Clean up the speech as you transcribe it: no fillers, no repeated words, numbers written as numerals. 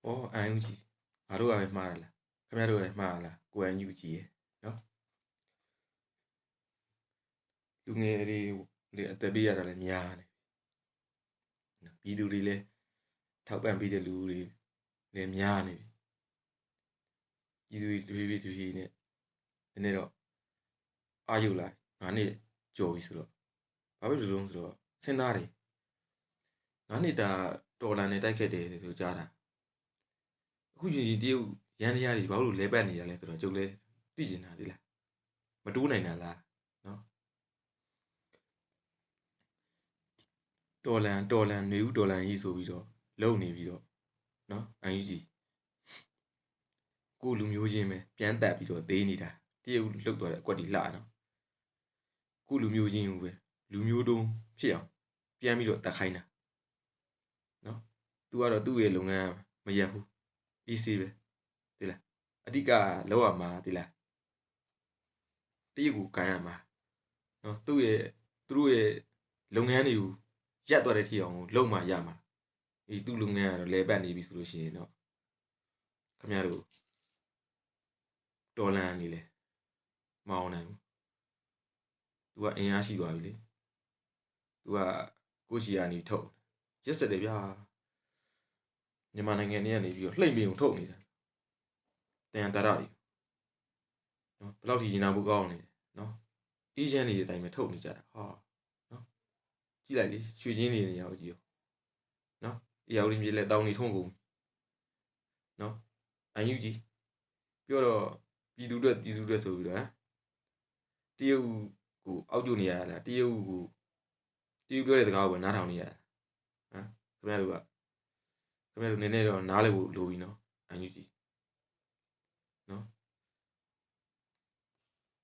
哦，安有机，俺都爱骂了，他们都爱骂了，ကို安有机နော်လူငယ်တွေအသက်ပေးရတာလည်းများတယ်နော်ပြည်သူတွေလည်းထောက်ပံ့ပေးတဲ့လူတွေလည်းများနေပြီပြည်သူတွေတွေနဲ့နည်းနည်းတော့အာရုံလိုက်9နှစ်ကြော်ပြီဆိုတော့ဘာဖြစ်လို့ဆိုတော့စဉ်းစားတယ်9နှစ်တာတော်လန်နဲ့တိုက်ခတ်တယ်ဆိုကြားတာအခုချင်းချင်းတရုတ်ရန်တရားတွေဘာလို့လဲပတ်နေရလဲဆိုတော့ကျုပ်လည်းသိကျင်တာဒီလားမတိုးနိုင်တာလားနော်တော်လန်နေဦးတော်လန်ကြီးဆိုပြီးတော့လုံနေပြီးတော့နော်အန်ကြီးကိုလူမျိုးချင်းပဲပြန်တက်ပြီးတော့သေးနေတာတရုတ်လှုပ်သွားတဲ့အကွက်ဒီလှနော်ကိုလူမျိုးချင်းကိုပဲလူမျိုးတုံးဖြစ်အောင်ပြန်ပြီးတော့တက်ခိုင်းတာနော်သူကတော့သူ့ရဲ့လုပ်ငန်းမရက်ဘူးအေးဆေးပဲဒီလားအဓိကလောက်ရမှာဒီလားတရုတ်ကိုကန်ရမှာနော်သူတို့ရဲ့လုပ်ငန်းတွေကိုရက်သွားတဲ့ထီအောင်လုံမှရမှာဒီသူ့လုပ်ငန်းကတော့လဲပတ်နေပြီဆိုလို့ရှိရင်တော့ခင်ဗျားတို့တော်လန်နေလေမအောင်နိုင်ဘူးသူကအင်အားရှိသွားပြီလေသူကကိုရှိယာနေထုတ်ရက်စက်တယ်ဗျာမြန်မာနိုင်ငံထဲကနေပြီးတော့လှိမ့်ပင်ကိုထုတ်နေတာတန်တရတွေနော်ဘယ်လောက်ထိရင်နာဖို့ကောင်းနေနော်အေဂျင့်တွေအတိုင်းပဲထုတ်နေကြတာဟာနော်ကြည့်လိုက်လေရွှေချင်းတွေနေရာကိုကြည့်ရောနော်အရာဦးမြေလက်တောင်းနေထုံးကုန်နော်အန်ယူကြီးပြောတော့ပြည်သူတွေဆိုပြီးတော့တရုတ်ကိုအောက်ကျနေရလားတရုတ်ပြောတဲ့စကားကိုနားထောင်နေရဟမ်ခင်ဗျားတို့နည်းနည်းတော့နားလည်ဖို့လိုပြီနော်အန်ယူကြီးနော်